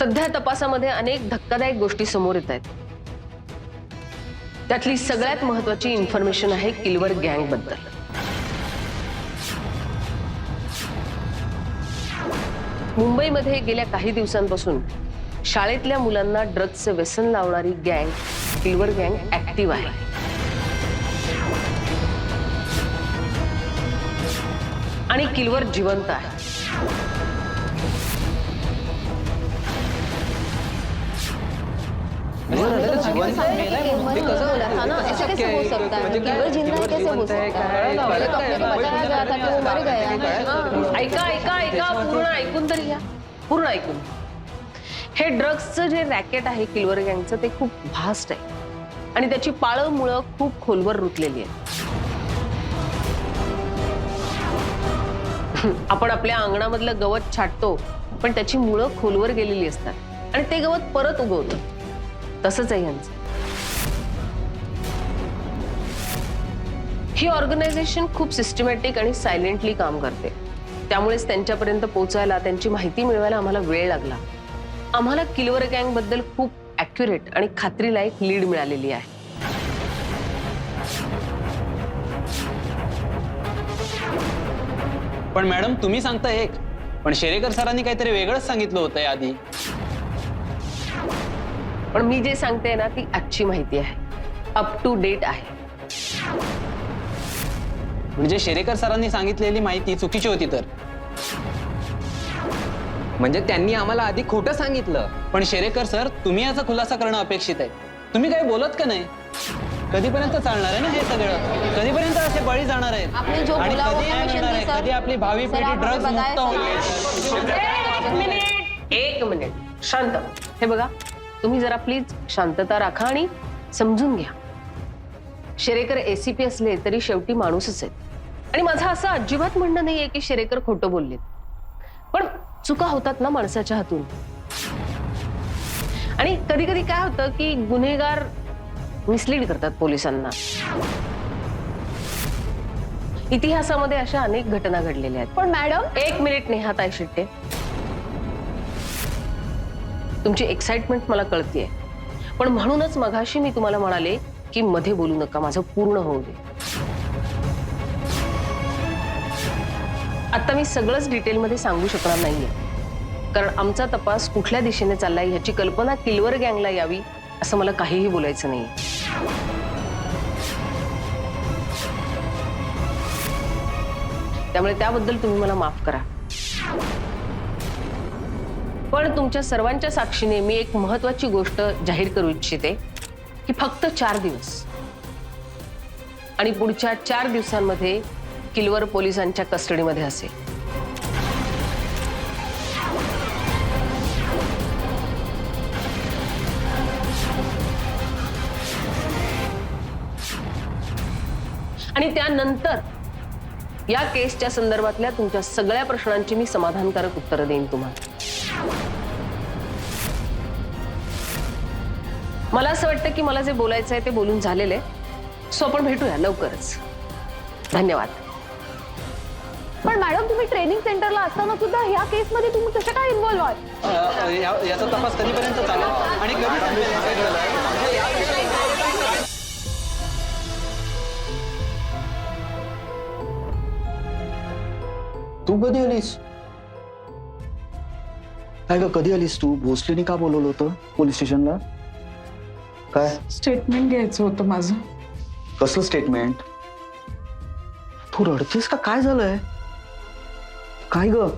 सध्या तपासामध्ये अनेक धक्कादायक गोष्टी समोर येत आहेत। त्यातली सगळ्यात महत्त्वाची इन्फॉर्मेशन आहे किल्वर गँग बद्दल। मुंबईमध्ये गेल्या काही दिवसांपासून शाळेतल्या मुलांना ड्रग्जचे व्यसन लावणारी गँग किल्वर गँग ऍक्टिव्ह आहे। आणि किल्वर जिवंत आहे। ऐसा कैसे हो सकता है? किल्वर जिंदा कैसे हो सकता है? पहले तो अपने को बताया गया था कि वो मर गया। ऐका ऐका ऐका पूर्ण ऐकून तरी घ्या, पूर्ण ऐकून। हे ड्रग्सचं जे रॅकेट आहे किल्वर गँगचं ते खूप व्हास्ट आहे आणि त्याची पाळं मुळं खूप खोलवर रुतलेली आहेत। आपण आपल्या अंगणामधलं गवत छाटतो पण त्याची मुळं खोलवर गेलेली असतात आणि ते गवत परत उगवतं। तसंच आहे यांचं। ही ऑर्गनायझेशन खूप सिस्टमॅटिक आणि सायलेंटली काम करते। त्यामुळेच त्यांच्यापर्यंत पोहोचायला, त्यांची माहिती मिळवायला आम्हाला वेळ लागला। आम्हाला किल्वर गँग बद्दल खूप ॲक्युरेट आणि खात्रीलायक लीड मिळालेली आहे। पण मॅडम तुम्ही सांगता एक, पण शेरेकर सरांनी काहीतरी वेगळंच सांगितलं होतं याआधी। पण मी जे सांगते ना ती आजची माहिती आहे, अप टू डेट आहे। म्हणजे शेरेकर सरांनी सांगितलेली माहिती चुकीची होती तर? म्हणजे त्यांनी आम्हाला आधी खोटं सांगितलं। पण शेरेकर सर तुम्ही याचा खुलासा करणं अपेक्षित आहे। तुम्ही काही बोलत का नाही? कधीपर्यंत चालणार आहे ना हे सगळं? कधीपर्यंत असे बळी जाणार आहेत? आपने जो आणि बोला वो कधी क्या न्याय मिशन मिळणार थी आहे? सर? कधी आपली भावी सर, पिढी आपने ड्रग्ज बताया मुक्त होईल? एक मिनिट शांत। हे बघा, तुम्ही जरा प्लीज शांतता राखा आणि समजून घ्या। शेरेकर एसीपी असले तरी शेवटी माणूसच आहेत आणि माझं असं अजिबात म्हणणं नाहीये की शेरेकर खोटं बोललेत, पण चुका होतात ना माणसाच्या हातून। आणि कधी कधी काय होतं की गुन्हेगार मिसलीड करतात पोलिसांना। इतिहासामध्ये अशा अनेक घटना घडलेल्या आहेत। पण मॅडम एक मिनिट नेहाताई शिट्टे, तुमची एक्साइटमेंट मला कळतेय, पण म्हणूनच मगाशी मी तुम्हाला म्हणाले की मध्ये बोलू नका, माझं पूर्ण होऊ दे। आता मी सगळंच डिटेलमध्ये सांगू शकणार नाहीये, कारण आमचा तपास कुठल्या दिशेने चाललाय ह्याची कल्पना किल्वर गँगला यावी असं मला काहीही बोलायचं नाही। त्यामुळे त्याबद्दल तुम्ही मला माफ करा। पण तुमच्या सर्वांच्या साक्षीने मी एक महत्त्वाची गोष्ट जाहीर करू इच्छिते की फक्त 4 दिवस आणि पुढच्या 4 दिवसांमध्ये किल्वर पोलिसांच्या कस्टडीमध्ये असेल। आणि त्यानंतर या केसच्या संदर्भातल्या तुमच्या सगळ्या प्रश्नांची मी समाधानकारक उत्तरं देईन तुम्हाला। मला असं वाटतं की मला जे बोलायचं आहे ते बोलून झालेलं आहे, सो आपण भेटूया लवकरच। धन्यवाद। पण मॅडम तुम्ही ट्रेनिंग सेंटरला असताना सुद्धा ह्या केस मध्ये तुम्ही कशा काय इन्व्हॉल्व आहात? याचा तपास कधीपर्यंत चालेल आणि कधी संपेल हे सगळं? तू कधी आलीस? काय ग, कधी आलीस तू? भोसलेनी का बोलवलं होतं पोलीस स्टेशनला? काय स्टेटमेंट घ्यायचं होतं माझं। कसलं स्टेटमेंट? तू रडतेस का? काय झालंय? काय ग?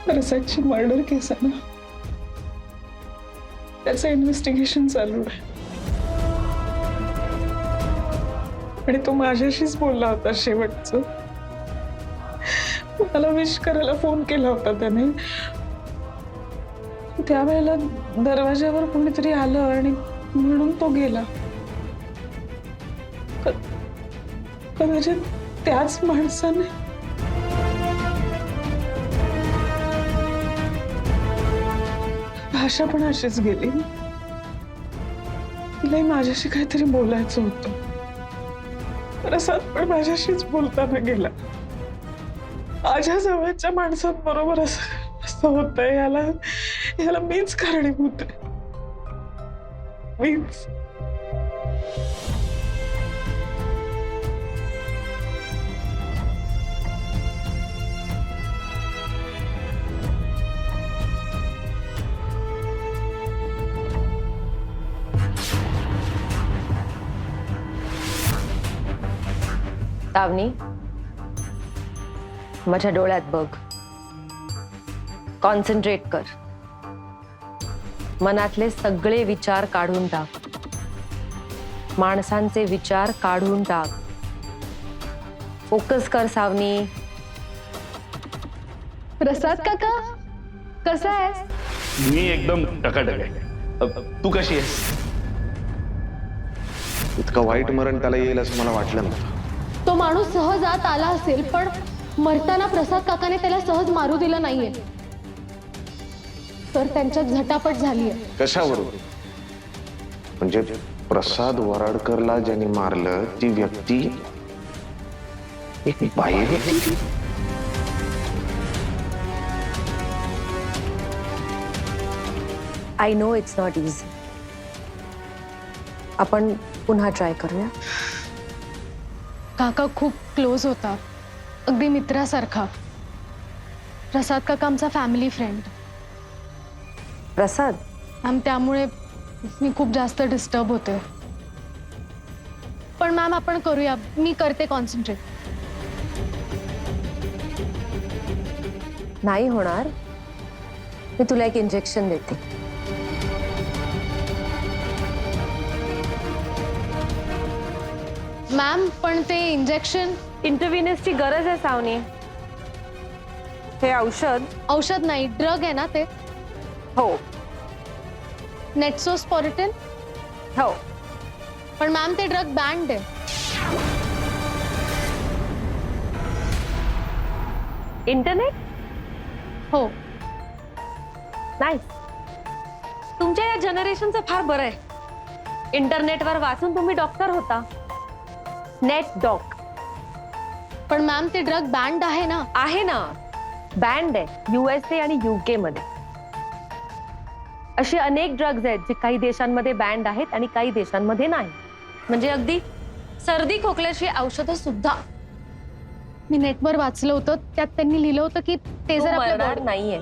रसाची मर्डर केस आहे ना, त्याचं इन्व्हेस्टिगेशन चालू आहे आणि तो माझ्याशीच बोलला होता शेवटचं। मला विश करायला फोन केला होता त्याने। त्यावेळेला दरवाजावर कोणीतरी आलं आणि म्हणून तो गेला। कदाचित त्याच माणसाने भाषा पण अशीच गेली। तिलाही माझ्याशी काहीतरी बोलायचं होतं, प्रसाद पण माझ्याशीच बोलताना गेला। माझ्या जवळच्या माणसांबरोबर असं होतंय, याला मीच कारणीभूत आहे. मीच. तावनी, माझ्या डोळ्यात बघ, कॉन्सन्ट्रेट कर, मनातले सगळे विचार काढून टाक, माणसांचे विचार काढून टाक, फोकस कर सावनी. प्रसाद काका कसा आहेस? मी एकदम टकाटक आहे. तू कशी आहेस? इतकं वाईट मरण त्याला येईल असं मला वाटलं नव्हतं. तो माणूस सहज आत आला असेल, पण मरताना प्रसाद काकाने त्याला सहज मारू दिलं नाहीये. तर त्यांच्यात झटापट झालीये. कशावरून? म्हणजे प्रसाद वराडकरला ज्यांनी मारलं ती व्यक्ती एक बाह्य व्यक्ती. I know it's not easy. आपण पुन्हा ट्राय करूया. काका खूप क्लोज होता, अगदी मित्रासारखा. प्रसाद काका आमचा फॅमिली फ्रेंड. प्रसाद, मॅम त्यामुळे मी खूप जास्त डिस्टर्ब होते. पण मॅम आपण करूया, मी करते कॉन्सन्ट्रेट. नाही होणार. मी तुला एक इंजेक्शन देते. मॅम पण ते इंजेक्शन. इंटरव्हिनसची गरज आहे सावनी. हे औषध नाही, ड्रग आहे ना ते? हो नेटसोस्पोरिटिन. हो. पण मॅम ते ड्रग बँड आहे. इंटरनेट. हो. नाही, तुमच्या या जनरेशनचं फार बरं आहे. इंटरनेटवर वाचून तुम्ही डॉक्टर होता. Net doc. पण मॅम ते ड्रग बँड आहे ना? आहे ना, बँड आहे USA आणि UK मध्ये. असे अनेक ड्रग्ज आहेत जे काही देशांमध्ये बँड आहेत आणि काही देशांमध्ये नाही. म्हणजे अगदी सर्दी खोकल्याची औषधं सुद्धा. मी नेटवर वाचलं होतं, त्यात त्यांनी लिहिलं होतं की ते जर आपल्या मरणार body- नाहीये,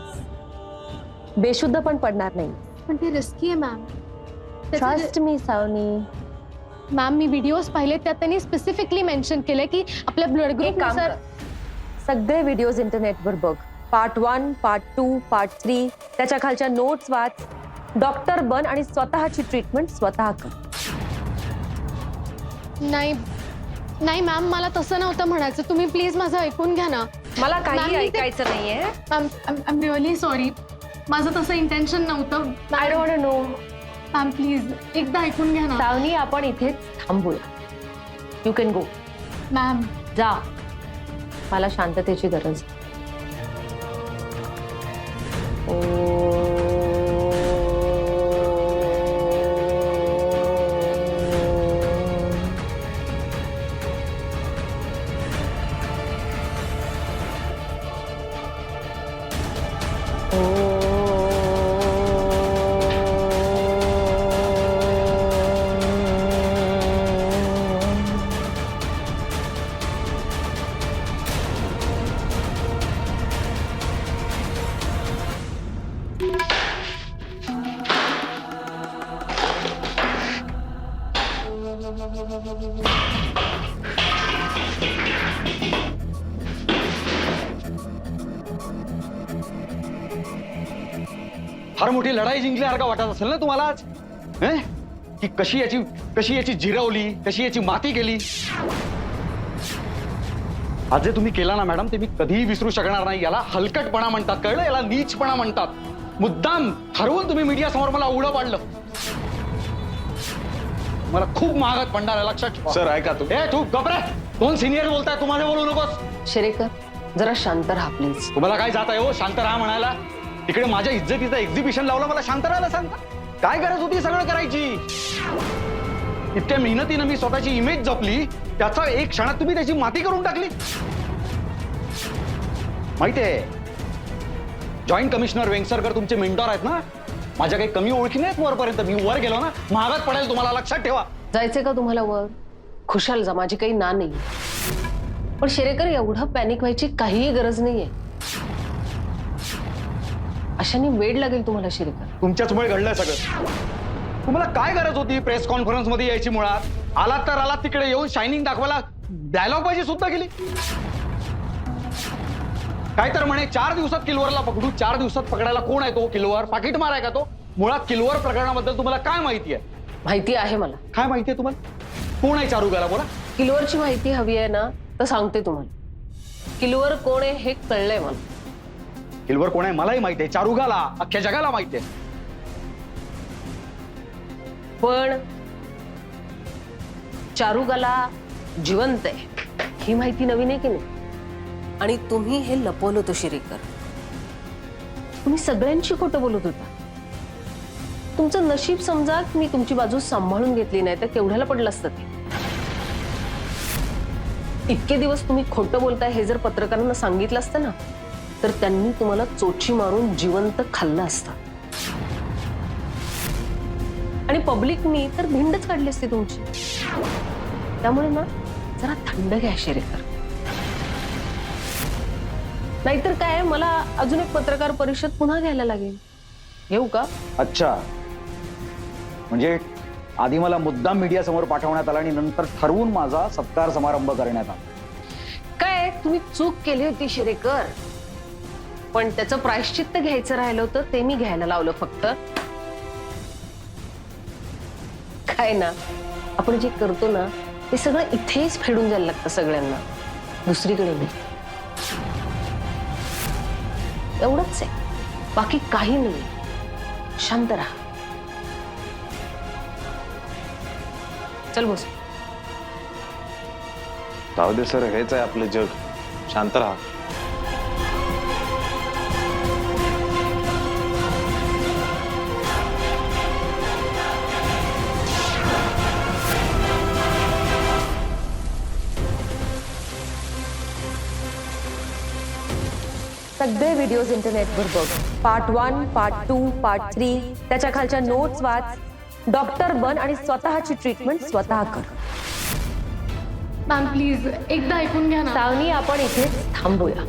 बेशुद्ध पण पडणार नाही. पण ते रिस्की आहे ma'am. Trust me Savani. Ma'am मी व्हिडिओज पाहिले, त्यात त्यांनी स्पेसिफिकली मेन्शन केलंय की आपल्या ब्लड एक ग्रुप काम कर, सगळे व्हिडिओज इंटरनेटवर बघ. Part 1, part 2, part 3. त्याच्या खालच्या नोट्स वाच. डॉक्टर बन आणि स्वतःची ट्रीटमेंट स्वतः कर. नाही नाही मॅम, मला तसं नव्हतं म्हणायचं. तुम्ही प्लीज माझं ऐकून घ्या ना. मला काही मॅम, मी ते- ऐकायचं नाहीये. Ma'am I am really sorry. माझं तसं इंटेन्शन नव्हतं. I don't know. Ma'am please एकदा ऐकून घ्या ना. सावनी, आपण इथेच थांबूया. You can go. मॅम जा. मला शांततेची गरज. फार मोठी लढाई जिंकल्यासारखं वाटत असेल ना तुम्हाला आज? हं? की कशी याची जिरवली, कशी याची माती केली. आज जे तुम्ही केला ना मॅडम, ते मी कधीही विसरू शकणार नाही. याला हलकटपणा म्हणतात, कळलं? याला नीचपणा म्हणतात. मुद्दाम ठरवून तुम्ही मीडिया समोर मला उघडं पाडलं. मला खूप महागात पडणार आहे, लक्षात ठेवा. सर ऐका तू. तू गप्रे. 2 सिनियर बोलताय, तू माझे बोलू नकोस. शेरेकर, जरा शांत राहा प्लीज. तुम्हाला काय जात आहे हो शांत राहा म्हणायला? तिकडे माझ्या इज्जतीचं एक्झिबिशन लावलं, मला शांत राहायला सांगता? काय गरज होती सगळं करायची? इतक्या मेहनतीनं मी स्वतःची इमेज जपली, त्याचा एक क्षणात तुम्ही त्याची माती करून टाकली. माहितीये जॉईंट कमिशनर वेंगसरकर तुमचे मेंटॉर आहेत ना. माझ्या काही कमी ओळखी नाहीत वरपर्यंत. मी वर गेलो ना महागात पडेल तुम्हाला, लक्षात ठेवा. जायचंय का तुम्हाला वर? खुशाल जा, माझी काही ना नाही. पण शेरेकर एवढं पॅनिक व्हायची काहीही गरज नाहीये. अशाने वेळ लागेल तुम्हाला शेरेकर. तुमच्याचमुळे घडलंय सगळं. तुम्हाला काय गरज होती प्रेस कॉन्फरन्स मध्ये यायची? मुळात आलात तर आलात, तिकडे येऊन शायनिंग दाखवायला डायलॉग बाजी सुद्धा केली. काय तर म्हणे 4 दिवसात किलवरला पकडू. 4 दिवसात पकडायला कोण आहे तो किलवर? पाकिट माराय का तो? मुळात किलवर प्रकरणाबद्दल तुम्हाला काय माहिती आहे? माहिती आहे मला. काय माहिती आहे तुम्हाला? कोण आहे चारुगाला? बोला. किलवरची माहिती हवी आहे ना, तर सांगते तुम्हाला. किलवर कोण आहे हे कळलंय मला. किलवर कोण आहे मलाही माहिती आहे. चारुगाला अख्ख्या जगाला माहिती आहे. पण चारुगाला जिवंत आहे ही माहिती नवीन आहे की नाही? आणि तुम्ही हे लपवलं होतं शेरेकर. तुम्ही सगळ्यांची खोटं बोलत होता. तुमचं नशीब समजा मी तुमची बाजू सांभाळून घेतली नाही तर केवढ्याला पडलं असतं ते. इतके दिवस तुम्ही खोटं बोलताय हे जर पत्रकारांना सांगितलं असतं ना, तर त्यांनी तुम्हाला चोची मारून जिवंत खाल्लं असतं. आणि पब्लिकनी तर भिंडच काढली असती तुमची. त्यामुळे ना जरा थंड घ्या शेरेकर. नाहीतर काय, मला अजून एक पत्रकार परिषद पुन्हा घ्यायला लागेल. येऊ का? अच्छा, म्हणजे आधी मला मुद्दाम मीडिया समोर पाठवण्यात आला आणि नंतर ठरवून माझा सत्कार समारंभ करण्यात आला. काय तुम्ही चूक केली होती शेरेकर, पण त्याचं प्रायश्चित्त घ्यायचं राहिलं होतं ते मी घ्यायला लावलं फक्त. काय ना, आपण जे करतो ना ते सगळं इथेच फेडून जायला लागतं सगळ्यांना, दुसरीकडे नाही. एवढंच आहे, बाकी काही नाही. शांत राहा. चल बस. जाऊ दे सर, हेच आहे आपलं जग. शांत राहा. सगळे व्हिडिओज इंटरनेटवर बघ. पार्ट 1, पार्ट 2, पार्ट 3, त्याच्या खालच्या नोट्स वाच. डॉक्टर बन आणि स्वतःची ट्रीटमेंट स्वतः कर. मॅम प्लीज एकदा ऐकून घ्या ना. सावनी, आपण इथेच थांबूया.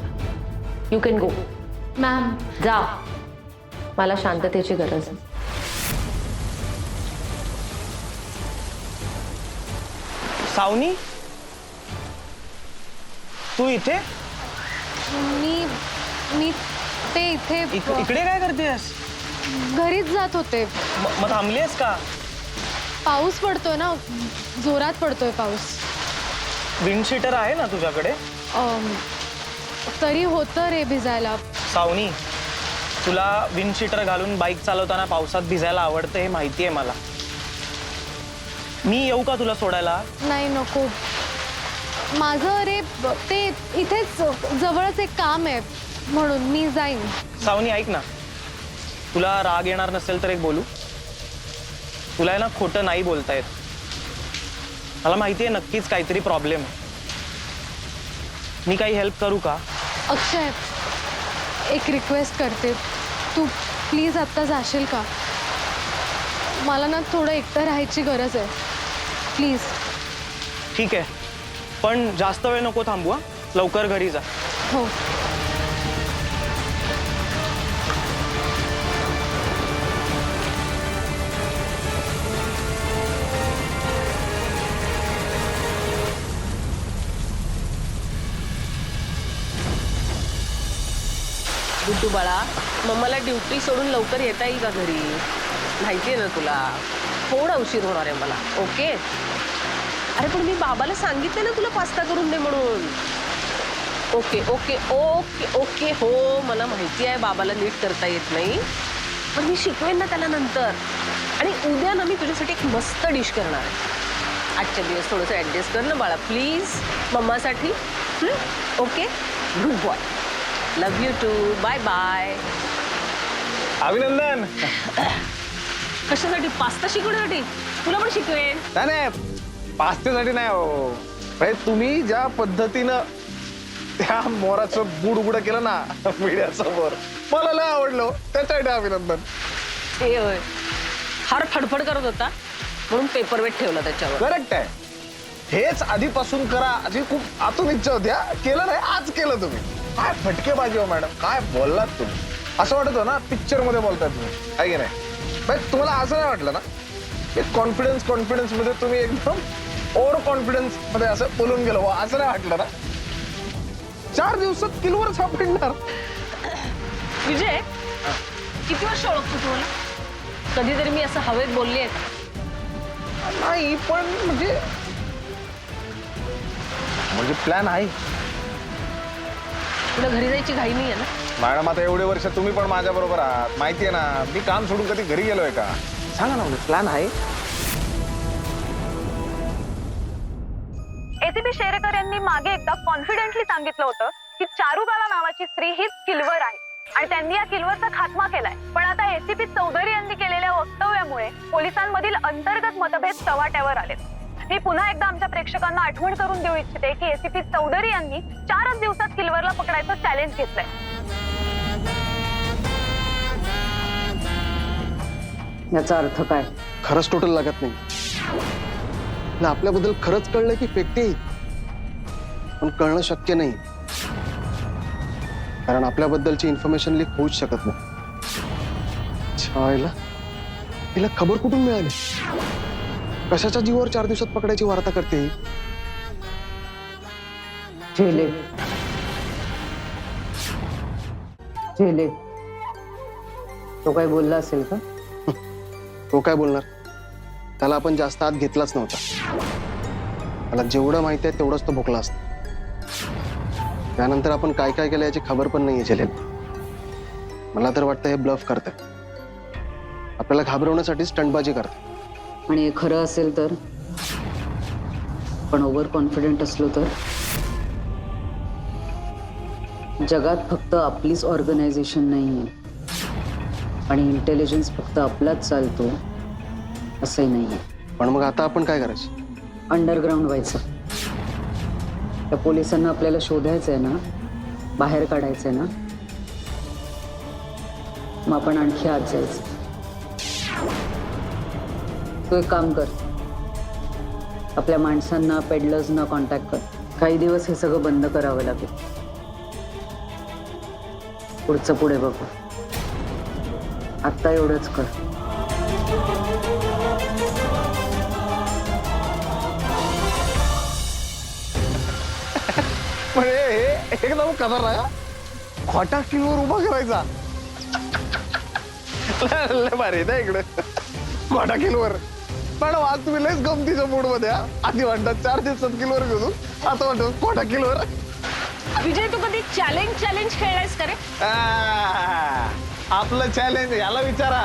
You can go. मॅम जा. मला शांततेची गरज आहे. सावनी, तू इथे? मी ते इथे इकडे काय करतेस? घरीच जात होते. मग थांबलीस का? पाऊस पडतोय ना, जोरात पडतोय पाऊस. विंडशीटर आहे ना तुझ्याकडे? तरी होतं रे भिजायला. सावनी, तुला विंडशीटर घालून बाईक चालवताना पावसात भिजायला आवडतं हे माहिती आहे मला. मी येऊ का तुला सोडायला? नाही नको. माझं रे ते इथेच जवळच एक काम आहे म्हणून मी जाईन. सावनी ऐक ना, तुला राग येणार नसेल तर एक बोलू. तुला आहे ना खोटं नाही बोलता येत. मला माहिती आहे नक्कीच काहीतरी प्रॉब्लेम आहे. मी काही हेल्प करू का? अक्षय, एक रिक्वेस्ट करते. तू प्लीज आत्ता जाशील का? मला ना थोडं एकटं राहायची गरज आहे. प्लीज. ठीक आहे, पण जास्त वेळ नको थांबू हा. लवकर घरी जा. हो. गुड्डू बाळा, मम्माला ड्युटी सोडून लवकर येता येईल का घरी? माहितीये ना तुला, थोडा उशीर होणार आहे मला. ओके? अरे पण मी बाबाला सांगितले ना तुला पास्ता करून दे म्हणून. Okay okay okay okay. हो मला माहिती आहे बाबाला नीट करता येत नाही, पण मी शिकवेन ना त्याला नंतर. आणि उद्या ना मी तुझ्यासाठी एक मस्त डिश करणार आहे. आजच्या दिवस थोडंसं ऍडजस्ट कर ना बाळा प्लीज, मम्मासाठी. Okay? Good boy. Love you too. Bye bye. अभिनंदन. कशासाठी? पास्ता शिकवण्यासाठी. तुला पण शिकवेन. नाही, पास्त्यासाठी नाही हो. तुम्ही ज्या पद्धतीनं त्या मोराचं बुड उघड केलं ना मीडियासमोर, मला लय आवडलं त्याच्यासाठी अभिनंदन. हे होय फार फडफड करत होता म्हणून पेपरवेट ठेवला त्याच्यावर. करेक्ट आहे. हेच आधीपासून करा अशी खूप आतून इच्छा होती. केलं नाही, आज केलं तुम्ही. काय फटकेबाजी हो मॅडम, काय बोललात तुम्ही. असं वाटत ना पिक्चर मध्ये बोलताय तुम्ही, आहे की नाही. तुम्हाला असं नाही वाटलं ना कॉन्फिडन्स मध्ये तुम्ही एकदम ओव्हर कॉन्फिडन्स मध्ये असं बोलून गेलो, असं नाही वाटलं ना. 4 दिवसात किलोवर सापडणार. विजय किती वर्ष ओळखतो तू मला? कधीतरी मी असं हवेत बोलली आहे का? नाही पण म्हणजे प्लॅन आहे. तुला घरी जायची घाई नाही आहे ना? मॅडम आता एवढे वर्ष तुम्ही पण माझ्या बरोबर आहात, माहितीये ना. मी काम सोडून कधी घरी गेलोय का? सांगा ना, प्लॅन आहे. एसीपी शेरेकर यांनी मागे एकदा कॉन्फिडेंटली सांगितलं होतं की चारुबाला नावाची स्त्री हीच किलवर आहे आणि त्यांनी या किलवरचा खात्मा केलाय. पण आता एसीपी चौधरी यांनी केलेल्या वक्तव्यामुळे पोलिसांमधील अंतर्गत मतभेद चव्हाट्यावर आले. मी पुन्हा एकदा आमच्या प्रेक्षकांना आठवण करून देऊ इच्छिते की एसीपी चौधरी यांनी 4च दिवसात किलवरला पकडायचं चॅलेंज घेतलंय. याचा अर्थ काय? खरंच टोटल लागत नाही. आपल्याबद्दल खरंच कळलं की फेकते, पण कळणं शक्य नाही कारण आपल्याबद्दलची इन्फॉर्मेशन लीक होऊच शकत नाही. छायला तिला खबर कुठून मिळाली? कशाच्या जीवावर 4 दिवसात पकडायची वार्ता करते? झेले झेले तो काय बोलला असेल का? तो काय बोलणार? त्याला आपण जास्त आत घेतलाच नव्हता. त्याला जेवढं माहिती आहे तेवढंच तो भोकला असतो. त्यानंतर आपण काय काय केलं याची खबर पण नाहीये झेलेल. मला तर वाटतं हे ब्लफ करतंय, आपल्याला घाबरवण्यासाठी स्टंटबाजी करतंय. आणि हे खरं असेल तर, पण ओव्हर कॉन्फिडेंट असलो तर? जगात फक्त आपलीच ऑर्गनायझेशन नाहीये आणि इंटेलिजन्स फक्त आपलाच चालतो असंही नाहीये. पण मग आता आपण काय करायचं? अंडरग्राऊंड व्हायचं. त्या पोलिसांना आपल्याला शोधायचंय ना, बाहेर काढायचंय ना, मग आपण आणखी आत जायचं. तू एक काम कर, आपल्या माणसांना पेडलर्सना कॉन्टॅक्ट कर. काही दिवस हे सगळं बंद करावं लागेल. पुढचं पुढे बघू. आत्ता एवढंच कर. म्हणजे हे एकदम कदर आहे. खोटा किलोवर उभा करायचा. लय भारी ना इकडे खोटा किलोवर. मॅडम आज तुम्ही लयच गमतीच्या मूड मध्ये. आधी म्हणतात 4 दिवसात किलोवर घेऊन, आता म्हणतात खोटा किलोवर. विजय तू कधी चॅलेंज खेळलायस का रे? आपलं चॅलेंज याला विचारा.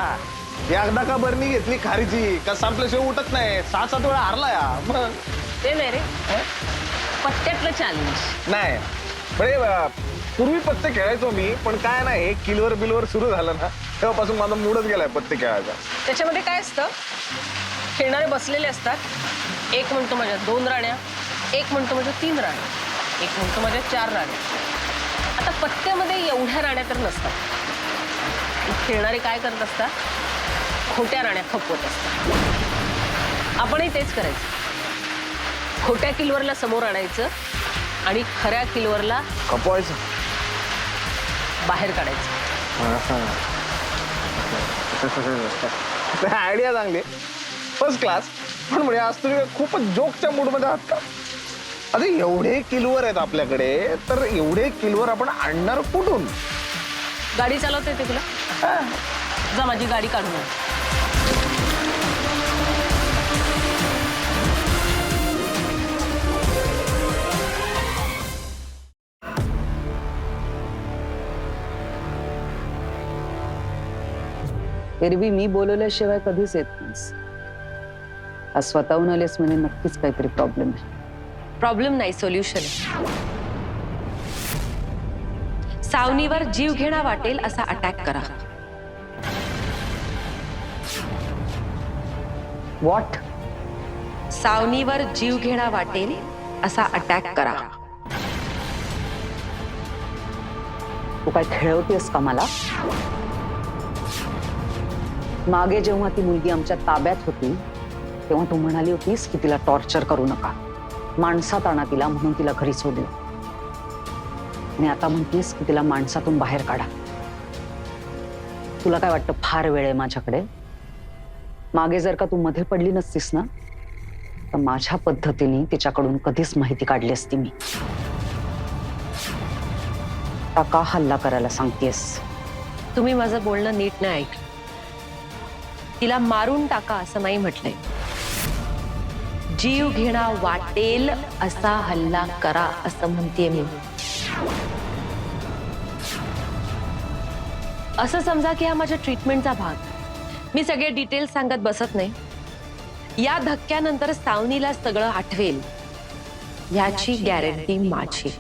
एकदा का बरणी घेतली खारीची का संपल्याशिवाय उठत नाही. 7-7 वेळा हारला या. मग ते नाही रे, पत्त्यातलं चॅलेंज नाही. म्हणजे पूर्वी पत्ते खेळायचो मी, पण काय नाही हे किलोवर बिलोवर सुरू झालं ना तेव्हापासून माझा मूडच गेलाय पत्ते खेळायचा. त्याच्यामध्ये काय असतं, खेळणारे बसलेले असतात. एक म्हणतो माझ्या 2 राण्या, एक म्हणतो माझ्या 3 राण्या, एक म्हणतो माझ्या 4 राण्या. आता पत्त्यामध्ये एवढ्या राण्या तर नसतात. खेळणारे काय करत असतात, खोट्या राण्या खपवत असतात. आपणही तेच करायचं. खोट्या किलवरला समोर आणायचं आणि खऱ्या किलवरला खपवायचं, बाहेर काढायचं. आयडिया चांगली, फर्स्ट क्लास. पण म्हणजे आज तुम्ही खूपच जोकच्या मूड मध्ये आहात का? आता एवढे किलोवर आहेत आपल्याकडे, तर एवढे किलोवर आपण आणणार कुठून? गाडी चालवता येते तुला? जा माझी गाडी काढून आण. एरवी मी बोलवल्याशिवाय कधीच येत नाहीस. आज स्वतःहून आलेस म्हणजे नक्कीच काहीतरी प्रॉब्लेम आहे. प्रॉब्लेम नाही, सोल्युशन. सावनीवर जीव घेणा वाटेल असा अटॅक करा. व्हॉट? सावनीवर जीव घेणा वाटेल असा अटॅक करा. तू काय खेळवतेस का मला? मागे जेव्हा ती मुलगी आमच्या ताब्यात होती तेव्हा तू म्हणाली होतीस की तिला टॉर्चर करू नका, माणसात आणा तिला, म्हणून तिला घरी सोडलं. आणि आता म्हणतीस की तिला माणसातून बाहेर काढा. तुला काय वाटतं फार वेळ आहे माझ्याकडे? मागे जर का तू मध्ये पडली नसतीस ना तर माझ्या पद्धतीने तिच्याकडून कधीच माहिती काढली असती मी. आता का हल्ला करायला सांगतेस? तुम्ही माझं बोलणं नीट नाही ऐकलं. तिला मारून टाका असं नाही म्हटलंय. जीव घेणा वाटेल असा हल्ला करा असं म्हणतेय मी. असं समजा की हा माझ्या ट्रीटमेंटचा भाग. मी सगळे डिटेल्स सांगत बसत नाही. या धक्क्यानंतर सावनीला सगळं आठवेल याची गॅरंटी माझी.